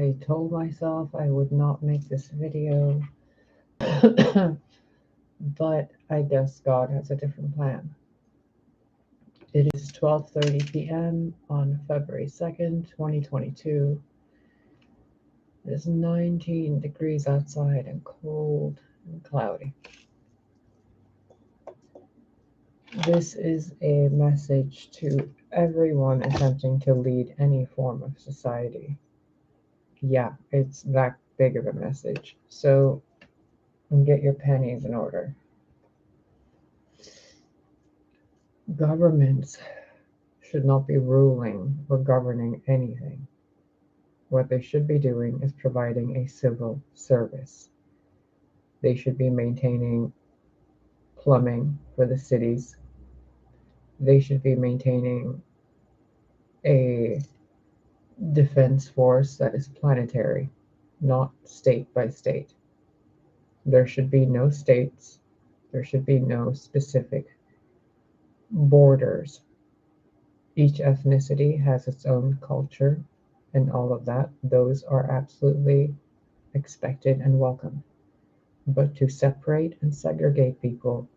I told myself I would not make this video, but I guess God has a different plan. It is 12:30 p.m. on February 2nd, 2022. It is 19 degrees outside and cold and cloudy. This is a message to everyone attempting to lead any form of society. Yeah, it's that big of a message. So get your pennies in order. Governments should not be ruling or governing anything. What they should be doing is providing a civil service. They should be maintaining plumbing for the cities. They should be maintaining a defense force that is planetary, not state by state. There should be no states. There should be no specific borders. Each ethnicity has its own culture and all of that. Those are absolutely expected and welcome. But to separate and segregate people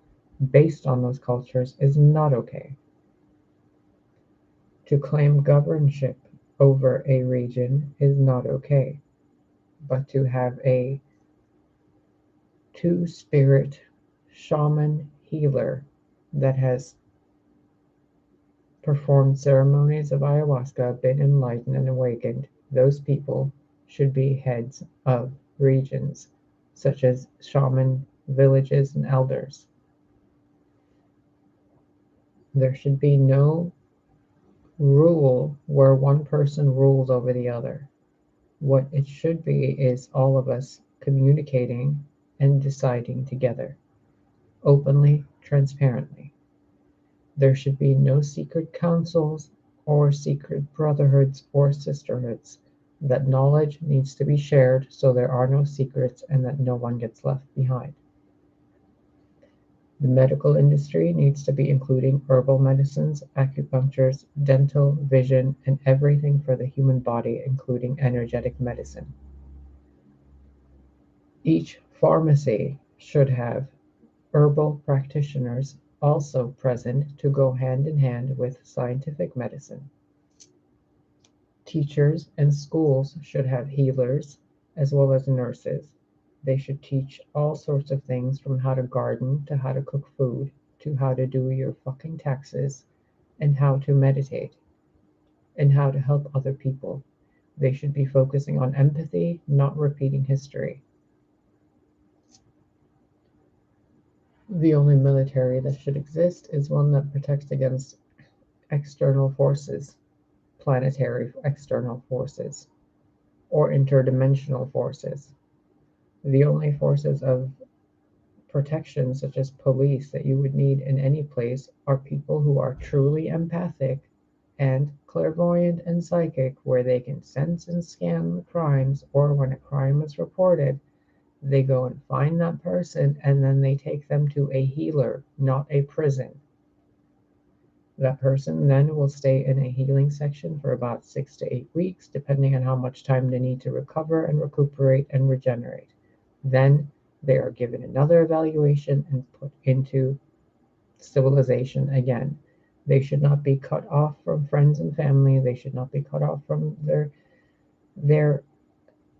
based on those cultures is not okay. To claim governorship over a region is not okay. But to have a two-spirit shaman healer that has performed ceremonies of ayahuasca, been enlightened and awakened, those people should be heads of regions, such as shaman villages and elders. There should be no rule where one person rules over the other. What it should be is all of us communicating and deciding together, openly, transparently. There should be no secret councils or secret brotherhoods or sisterhoods. That knowledge needs to be shared so there are no secrets and that no one gets left behind. The medical industry needs to be including herbal medicines, acupunctures, dental, vision, and everything for the human body, including energetic medicine. Each pharmacy should have herbal practitioners also present to go hand in hand with scientific medicine. Teachers and schools should have healers as well as nurses. They should teach all sorts of things from how to garden to how to cook food to how to do your fucking taxes and how to meditate and how to help other people. They should be focusing on empathy, not repeating history. The only military that should exist is one that protects against external forces, planetary external forces, or interdimensional forces. The only forces of protection, such as police, that you would need in any place are people who are truly empathic and clairvoyant and psychic, where they can sense and scan the crimes, or when a crime is reported, they go and find that person and then they take them to a healer, not a prison. That person then will stay in a healing section for about 6 to 8 weeks, depending on how much time they need to recover and recuperate and regenerate. Then they are given another evaluation and put into civilization again. They should not be cut off from friends and family. They should not be cut off from their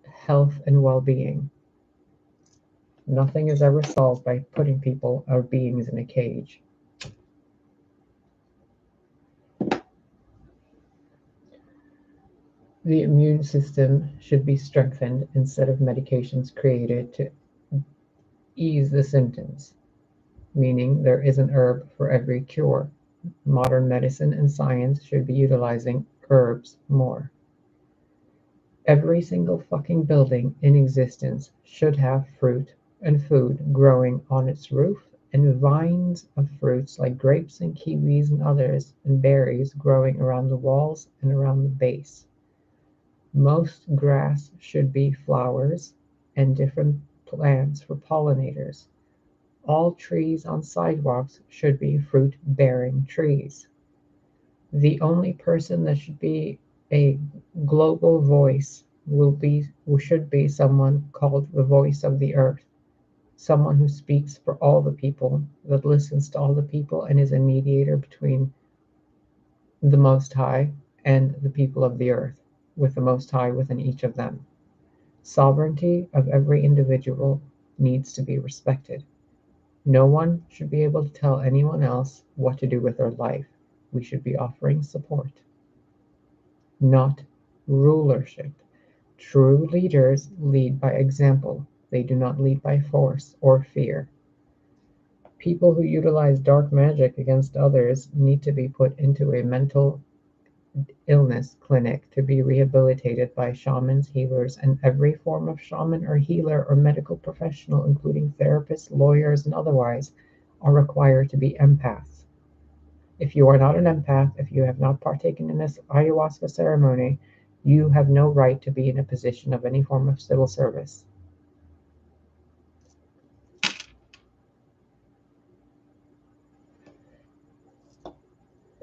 health and well-being. Nothing is ever solved by putting people or beings in a cage. The immune system should be strengthened instead of medications created to ease the symptoms, meaning there is an herb for every cure. Modern medicine and science should be utilizing herbs more. Every single fucking building in existence should have fruit and food growing on its roof, and vines of fruits like grapes and kiwis and others, and berries growing around the walls and around the base. Most grass should be flowers and different plants for pollinators. All trees on sidewalks should be fruit-bearing trees. The only person that should be a global voice should be someone called the voice of the earth, someone who speaks for all the people, that listens to all the people and is a mediator between the Most High and the people of the earth, with the Most High within each of them. Sovereignty of every individual needs to be respected. No one should be able to tell anyone else what to do with their life. We should be offering support, not rulership. True leaders lead by example. They do not lead by force or fear. People who utilize dark magic against others need to be put into a mental illness clinic to be rehabilitated by shamans, healers, and every form of shaman or healer or medical professional, including therapists, lawyers, and otherwise, are required to be empaths. If you are not an empath, if you have not partaken in this ayahuasca ceremony, you have no right to be in a position of any form of civil service.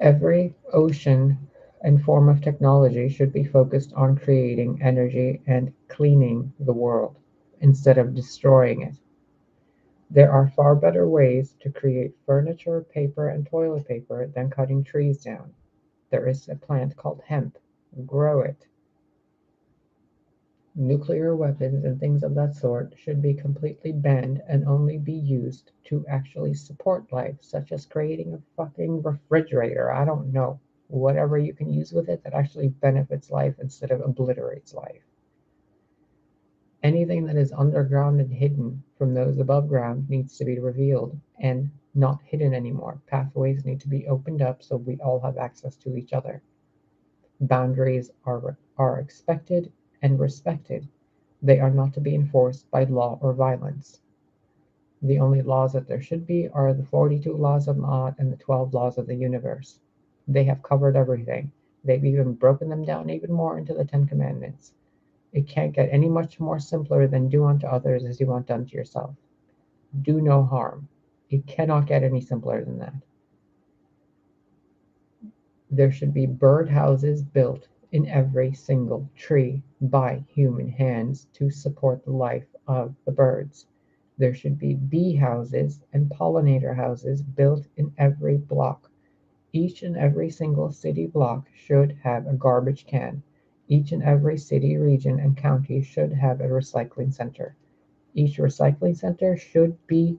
Every ocean and form of technology should be focused on creating energy and cleaning the world instead of destroying it. There are far better ways to create furniture, paper, and toilet paper than cutting trees down. There is a plant called hemp. Grow it. Nuclear weapons and things of that sort should be completely banned and only be used to actually support life, such as creating a fucking refrigerator. I don't know. Whatever you can use with it that actually benefits life instead of obliterates life. Anything that is underground and hidden from those above ground needs to be revealed and not hidden anymore. Pathways need to be opened up so we all have access to each other. Boundaries are expected and respected. They are not to be enforced by law or violence. The only laws that there should be are the 42 laws of Ma'at and the 12 laws of the universe. They have covered everything. They've even broken them down even more into the Ten Commandments. It can't get any much more simpler than do unto others as you want done to yourself. Do no harm. It cannot get any simpler than that. There should be bird houses built in every single tree by human hands to support the life of the birds. There should be bee houses and pollinator houses built in every block. Each and every single city block should have a garbage can. Each and every city, region, and county should have a recycling center. Each recycling center should be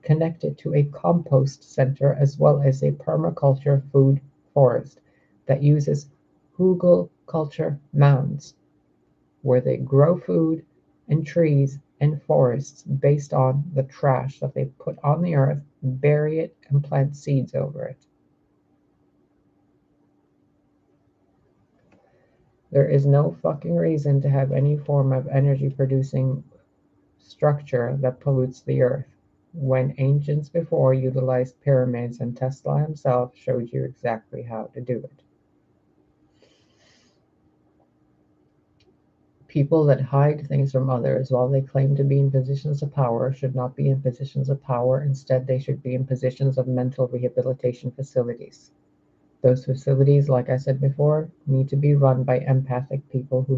connected to a compost center as well as a permaculture food forest that uses hugelkultur mounds, where they grow food and trees and forests based on the trash that they put on the earth, bury it, and plant seeds over it. There is no fucking reason to have any form of energy producing structure that pollutes the earth, when ancients before utilized pyramids and Tesla himself showed you exactly how to do it. People that hide things from others while they claim to be in positions of power should not be in positions of power. Instead, they should be in positions of mental rehabilitation facilities. Those facilities, like I said before, need to be run by empathic people who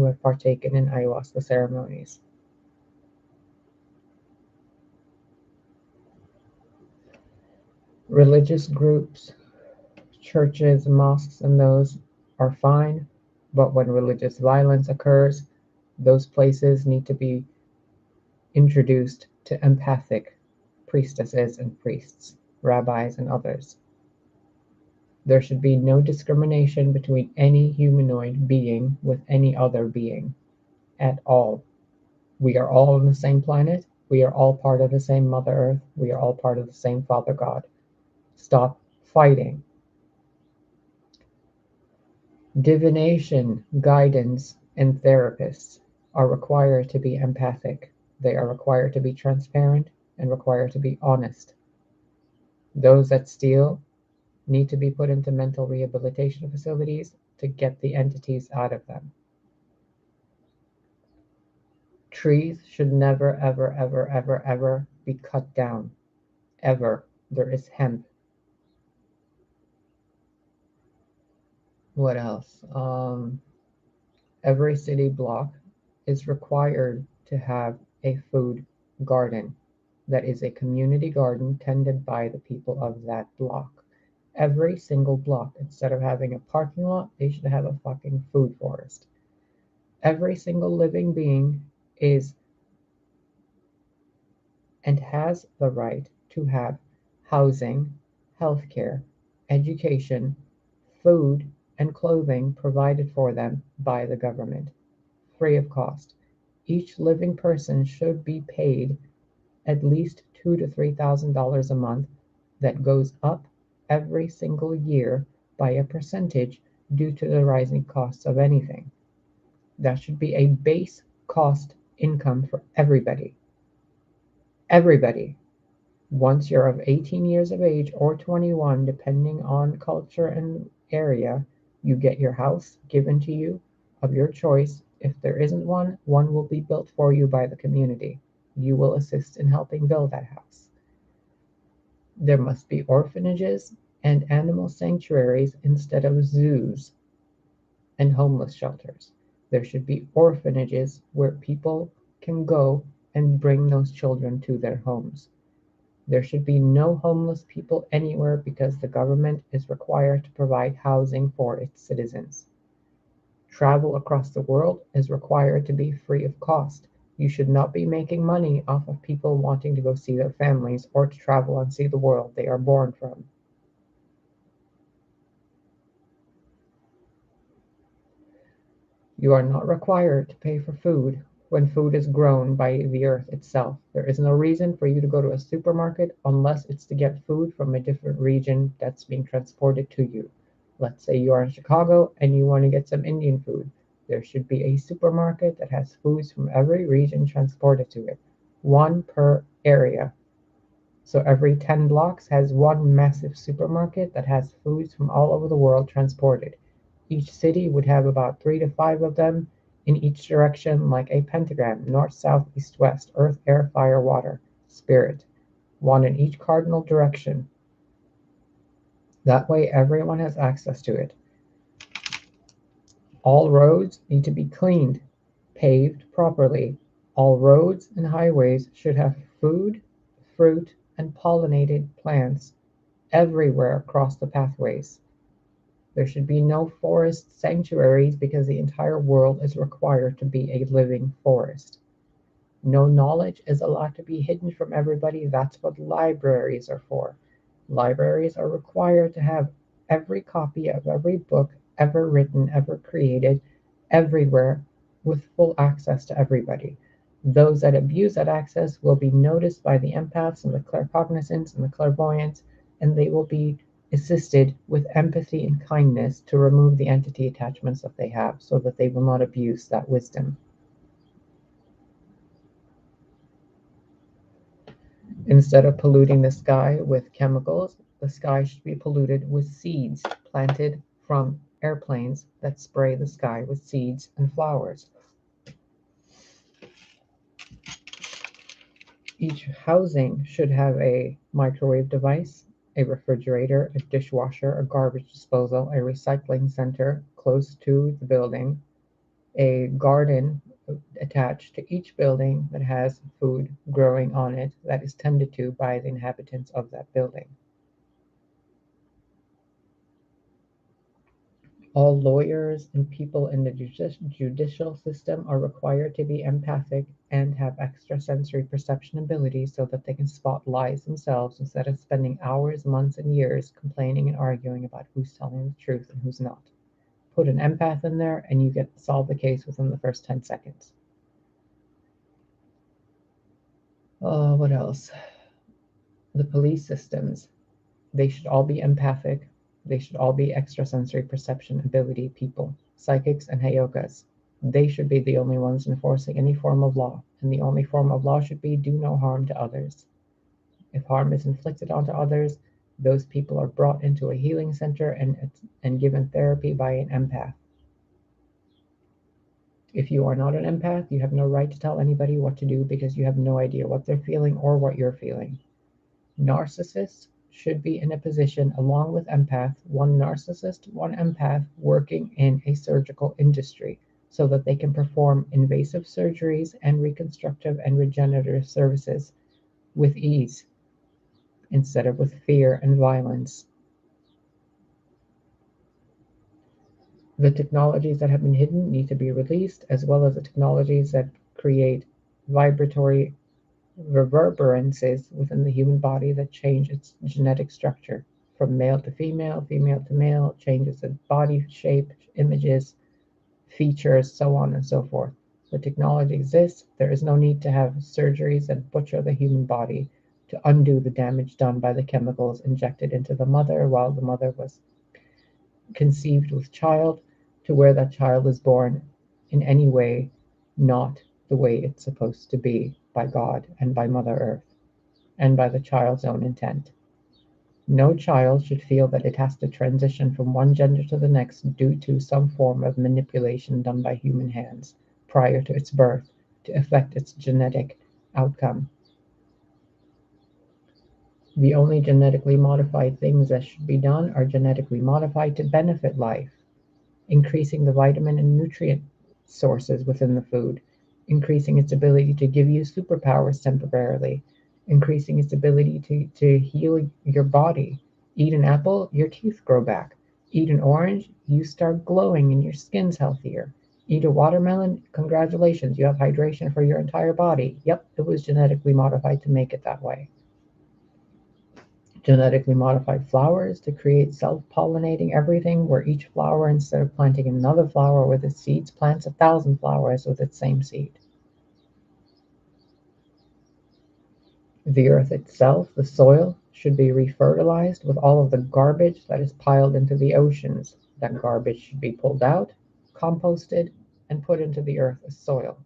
have partaken in ayahuasca ceremonies. Religious groups, churches, mosques, and those are fine, but when religious violence occurs, those places need to be introduced to empathic priestesses and priests, rabbis, and others. There should be no discrimination between any humanoid being with any other being at all. We are all on the same planet. We are all part of the same Mother Earth. We are all part of the same Father God. Stop fighting. Divination, guidance, and therapists are required to be empathic. They are required to be transparent and required to be honest. Those that steal need to be put into mental rehabilitation facilities to get the entities out of them. Trees should never, ever, ever, ever, ever be cut down. Ever. There is hemp. What else? Every city block is required to have a food garden that is a community garden tended by the people of that block. Every single block, instead of having a parking lot, they should have a fucking food forest. Every single living being is and has the right to have housing, healthcare, education, food, and clothing provided for them by the government, free of cost. Each living person should be paid at least $2,000 to $3,000 a month that goes up every single year by a percentage due to the rising costs of anything. That should be a base cost income for everybody. Everybody. Once you're of 18 years of age or 21, depending on culture and area, you get your house given to you of your choice. If there isn't one, one will be built for you by the community. You will assist in helping build that house. There must be orphanages and animal sanctuaries instead of zoos and homeless shelters. There should be orphanages where people can go and bring those children to their homes. There should be no homeless people anywhere because the government is required to provide housing for its citizens. Travel across the world is required to be free of cost. You should not be making money off of people wanting to go see their families or to travel and see the world they are born from. You are not required to pay for food when food is grown by the earth itself. There is no reason for you to go to a supermarket unless it's to get food from a different region that's being transported to you. Let's say you are in Chicago and you want to get some Indian food. There should be a supermarket that has foods from every region transported to it, one per area. So every 10 blocks has one massive supermarket that has foods from all over the world transported. Each city would have about 3 to 5 of them in each direction, like a pentagram: north, south, east, west, earth, air, fire, water, spirit. One in each cardinal direction. That way, everyone has access to it. All roads need to be cleaned, paved properly. All roads and highways should have food, fruit, and pollinated plants everywhere across the pathways. There should be no forest sanctuaries because the entire world is required to be a living forest. No knowledge is allowed to be hidden from everybody. That's what libraries are for. Libraries are required to have every copy of every book ever written, ever created, everywhere, with full access to everybody. Those that abuse that access will be noticed by the empaths and the claircognizants and the clairvoyants, and they will be assisted with empathy and kindness to remove the entity attachments that they have so that they will not abuse that wisdom. Instead of polluting the sky with chemicals, the sky should be polluted with seeds planted from airplanes that spray the sky with seeds and flowers. Each housing should have a microwave device, a refrigerator, a dishwasher, a garbage disposal, a recycling center close to the building, a garden attached to each building that has food growing on it that is tended to by the inhabitants of that building. All lawyers and people in the judicial system are required to be empathic and have extrasensory perception abilities so that they can spot lies themselves instead of spending hours, months, and years complaining and arguing about who's telling the truth and who's not. Put an empath in there and you get to solve the case within the first 10 seconds. Oh, what else? The police systems. They should all be empathic. They should all be extrasensory perception ability people, psychics and heyokas. They should be the only ones enforcing any form of law, and the only form of law should be do no harm to others. If harm is inflicted onto others, those people are brought into a healing center and given therapy by an empath. If you are not an empath, you have no right to tell anybody what to do because you have no idea what they're feeling or what you're feeling. Narcissists should be in a position, along with empath, one narcissist, one empath, working in a surgical industry. so that they can perform invasive surgeries and reconstructive and regenerative services with ease instead of with fear and violence. The technologies that have been hidden need to be released, as well as the technologies that create vibratory reverberances within the human body that change its genetic structure from male to female, female to male, changes its body shape, images, features, so on and so forth. The technology exists. There is no need to have surgeries that butcher the human body to undo the damage done by the chemicals injected into the mother while the mother was conceived with child, to where that child is born in any way not the way it's supposed to be by God and by Mother Earth and by the child's own intent. No child should feel that it has to transition from one gender to the next due to some form of manipulation done by human hands prior to its birth to affect its genetic outcome. The only genetically modified things that should be done are genetically modified to benefit life, increasing the vitamin and nutrient sources within the food, increasing its ability to give you superpowers temporarily, increasing its ability to heal your body. Eat an apple, your teeth grow back. Eat an orange, you start glowing and your skin's healthier. Eat a watermelon, congratulations, you have hydration for your entire body. Yep, it was genetically modified to make it that way. Genetically modified flowers to create self-pollinating everything, where each flower, instead of planting another flower with its seeds, plants 1,000 flowers with its same seed. The earth itself, the soil, should be refertilized with all of the garbage that is piled into the oceans. That garbage should be pulled out, composted, and put into the earth as soil.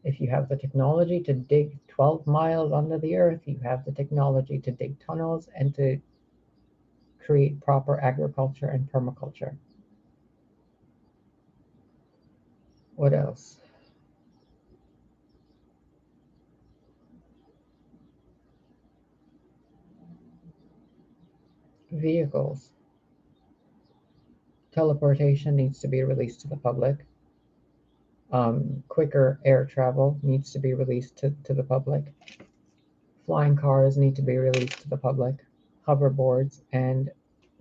If you have the technology to dig 12 miles under the earth, you have the technology to dig tunnels and to create proper agriculture and permaculture. What else? Vehicles. Teleportation needs to be released to the public. Quicker air travel needs to be released to the public. Flying cars need to be released to the public. Hoverboards and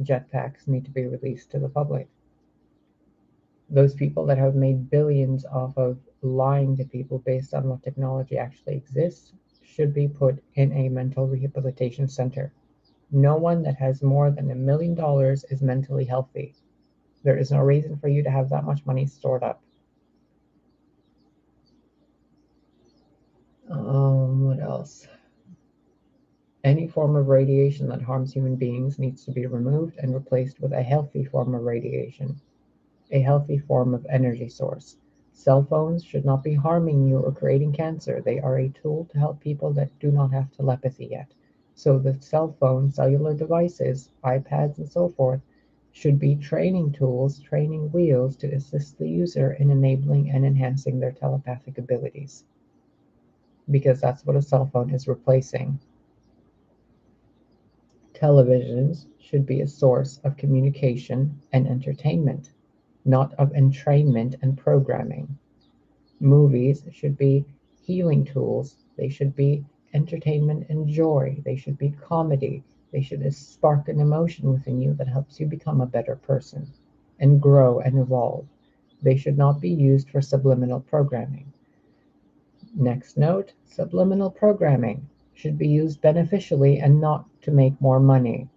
jetpacks need to be released to the public. Those people that have made billions off of lying to people based on what technology actually exists should be put in a mental rehabilitation center. No one that has more than $1 million is mentally healthy. There is no reason for you to have that much money stored up. What else? Any form of radiation that harms human beings needs to be removed and replaced with a healthy form of radiation, a healthy form of energy source. Cell phones should not be harming you or creating cancer. They are a tool to help people that do not have telepathy yet. So the cell phone, cellular devices, iPads, and so forth should be training tools, training wheels to assist the user in enabling and enhancing their telepathic abilities. Because that's what a cell phone is replacing. Televisions should be a source of communication and entertainment, not of entrainment and programming. Movies should be healing tools. They should be entertainment and joy. They should be comedy. They should spark an emotion within you that helps you become a better person and grow and evolve. They should not be used for subliminal programming. Next note, subliminal programming should be used beneficially and not to make more money.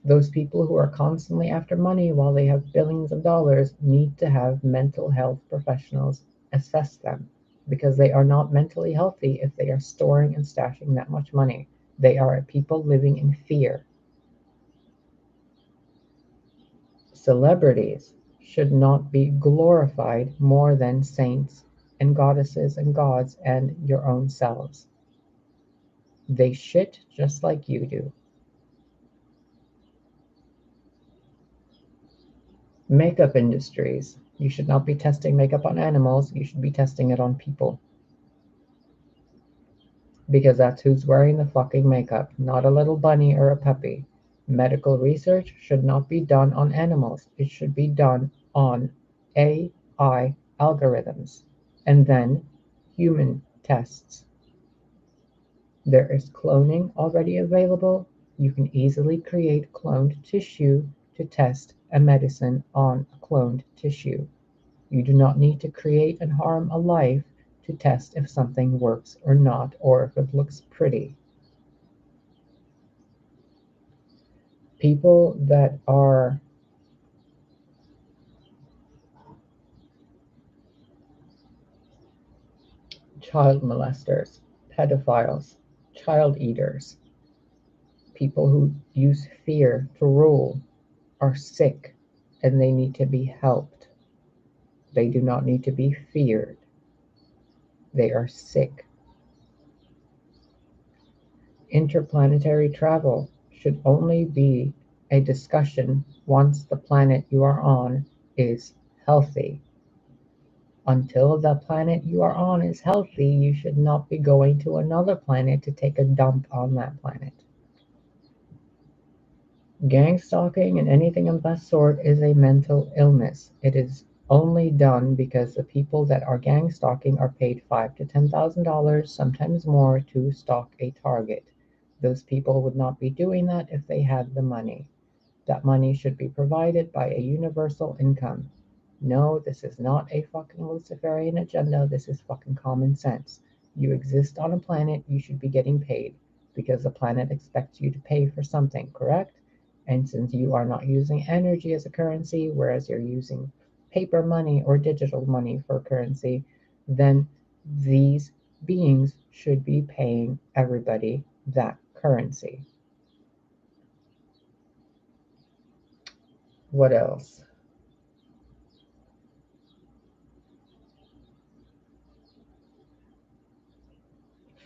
Those people who are constantly after money while they have billions of dollars need to have mental health professionals assess them, because they are not mentally healthy if they are storing and stashing that much money. They are people living in fear. Celebrities should not be glorified more than saints and goddesses and gods and your own selves. They shit just like you do. Makeup industries. You should not be testing makeup on animals, you should be testing it on people. Because that's who's wearing the fucking makeup, not a little bunny or a puppy. Medical research should not be done on animals, it should be done on AI algorithms, and then human tests. There is cloning already available. You can easily create cloned tissue to test a medicine on a cloned tissue. You do not need to create and harm a life to test if something works or not, or if it looks pretty. People that are child molesters, pedophiles, child eaters, people who use fear to rule are sick and they need to be helped. They do not need to be feared. They are sick. Interplanetary travel should only be a discussion once the planet you are on is healthy. Until the planet you are on is healthy, you should not be going to another planet to take a dump on that planet. Gang stalking and anything of that sort is a mental illness. It is only done because the people that are gang stalking are paid $5,000 to $10,000, sometimes more, to stalk a target. Those people would not be doing that if they had the money. That money should be provided by a universal income. No, this is not a fucking Luciferian agenda. This is fucking common sense. You exist on a planet, you should be getting paid because the planet expects you to pay for something, correct? And since you are not using energy as a currency, whereas you're using paper money or digital money for currency, then these beings should be paying everybody that currency. What else?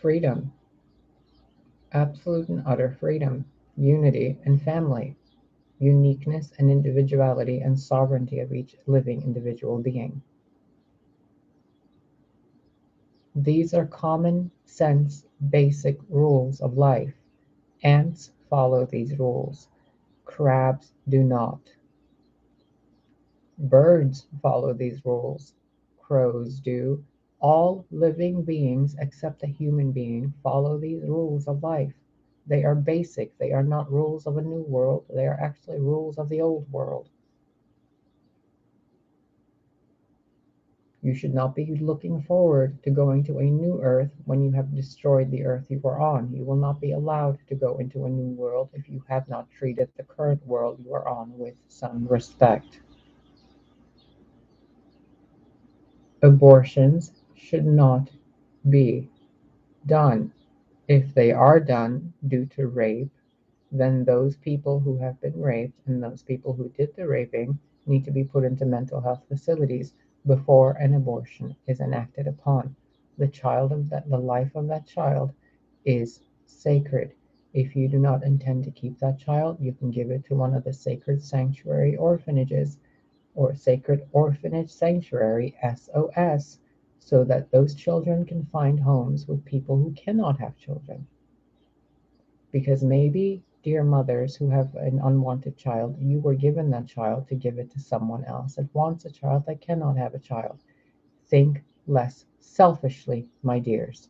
Freedom. Absolute and utter freedom, unity and family, uniqueness and individuality and sovereignty of each living individual being. These are common sense, basic rules of life. Ants follow these rules. Crabs do not. Birds follow these rules. Crows do. All living beings except a human being follow these rules of life. They are basic. They are not rules of a new world. They are actually rules of the old world. You should not be looking forward to going to a new earth when you have destroyed the earth you are on. You will not be allowed to go into a new world if you have not treated the current world you are on with some respect. Abortions should not be done. If they are done due to rape, then those people who have been raped and those people who did the raping need to be put into mental health facilities before an abortion is enacted upon. The life of that child is sacred. If you do not intend to keep that child, you can give it to one of the sacred sanctuary orphanages or Sacred Orphanage Sanctuary (SOS) so that those children can find homes with people who cannot have children. Because maybe, dear mothers who have an unwanted child, you were given that child to give it to someone else that wants a child that cannot have a child. Think less selfishly, my dears.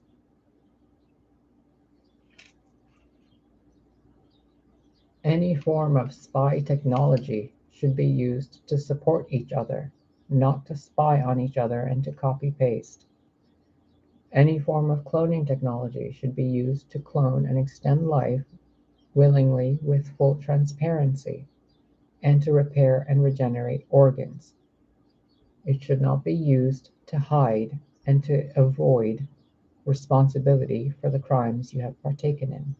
Any form of spy technology should be used to support each other, not to spy on each other and to copy paste. Any form of cloning technology should be used to clone and extend life willingly with full transparency, and to repair and regenerate organs. It should not be used to hide and to avoid responsibility for the crimes you have partaken in.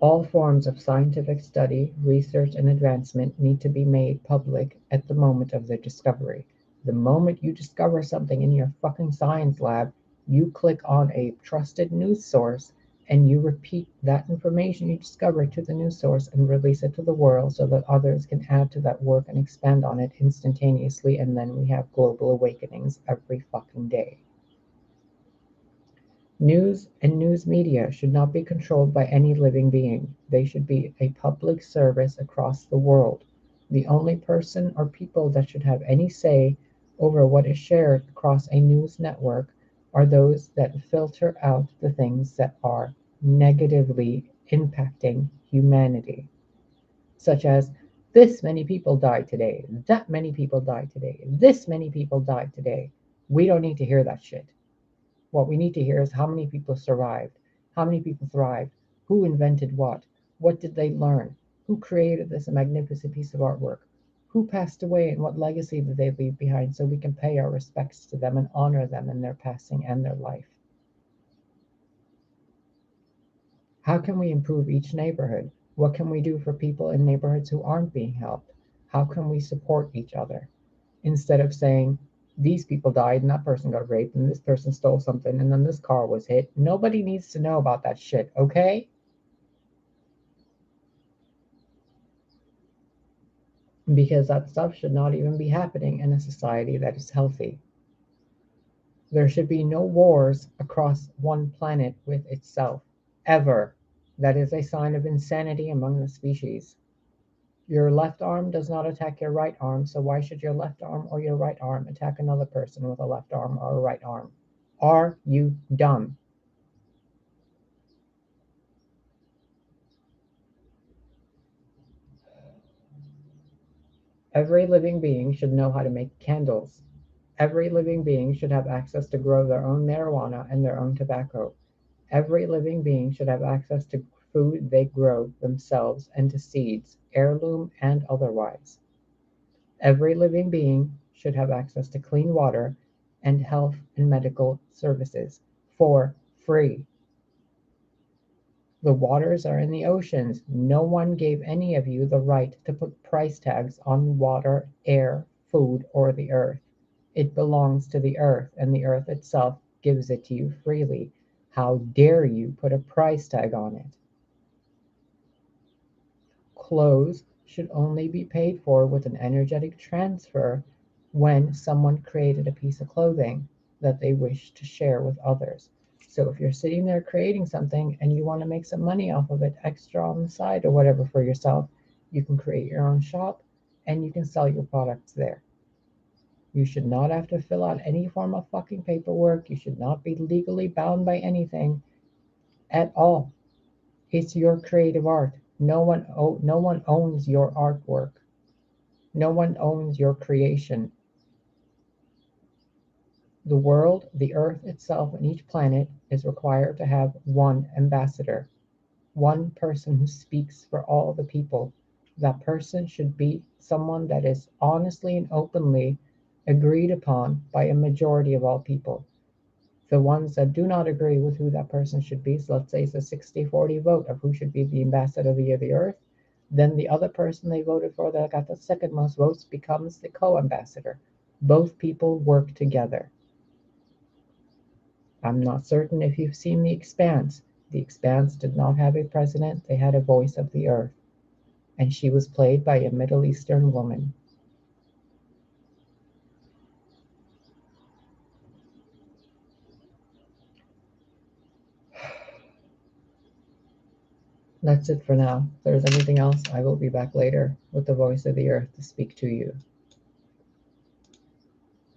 All forms of scientific study, research, and advancement need to be made public at the moment of their discovery. The moment you discover something in your fucking science lab, you click on a trusted news source and you repeat that information you discovered to the news source and release it to the world so that others can add to that work and expand on it instantaneously, and then we have global awakenings every fucking day. News and news media should not be controlled by any living being. They should be a public service across the world. The only person or people that should have any say over what is shared across a news network are those that filter out the things that are negatively impacting humanity, such as this many people died today, that many people died today, this many people died today. We don't need to hear that shit. What we need to hear is how many people survived, how many people thrived, who invented what did they learn, who created this magnificent piece of artwork, who passed away, and what legacy did they leave behind so we can pay our respects to them and honor them in their passing and their life. How can we improve each neighborhood? What can we do for people in neighborhoods who aren't being helped? How can we support each other? Instead of saying, these people died and that person got raped and this person stole something and then this car was hit. Nobody needs to know about that shit, okay? Because that stuff should not even be happening in a society that is healthy. There should be no wars across one planet with itself, ever. That is a sign of insanity among the species. Your left arm does not attack your right arm, so why should your left arm or your right arm attack another person with a left arm or a right arm? Are you dumb? Every living being should know how to make candles. Every living being should have access to grow their own marijuana and their own tobacco. Every living being should have access to food they grow themselves and to seeds, heirloom and otherwise. Every living being should have access to clean water and health and medical services for free. The waters are in the oceans. No one gave any of you the right to put price tags on water, air, food, or the earth. It belongs to the earth, and the earth itself gives it to you freely. How dare you put a price tag on it? Clothes should only be paid for with an energetic transfer when someone created a piece of clothing that they wish to share with others. So if you're sitting there creating something and you want to make some money off of it extra on the side or whatever for yourself, you can create your own shop and you can sell your products there. You should not have to fill out any form of fucking paperwork. You should not be legally bound by anything at all. It's your creative art. No one owns your artwork. No one owns your creation. The world, the earth itself, and each planet is required to have one ambassador, one person who speaks for all the people. That person should be someone that is honestly and openly agreed upon by a majority of all people. The ones that do not agree with who that person should be, so let's say it's a 60-40 vote of who should be the ambassador of the earth, then the other person they voted for that got the second most votes becomes the co-ambassador. Both people work together. I'm not certain if you've seen The Expanse. The Expanse did not have a president, they had a voice of the earth, and she was played by a Middle Eastern woman. That's it for now. If there's anything else, I will be back later with the voice of the earth to speak to you.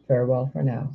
Farewell for now.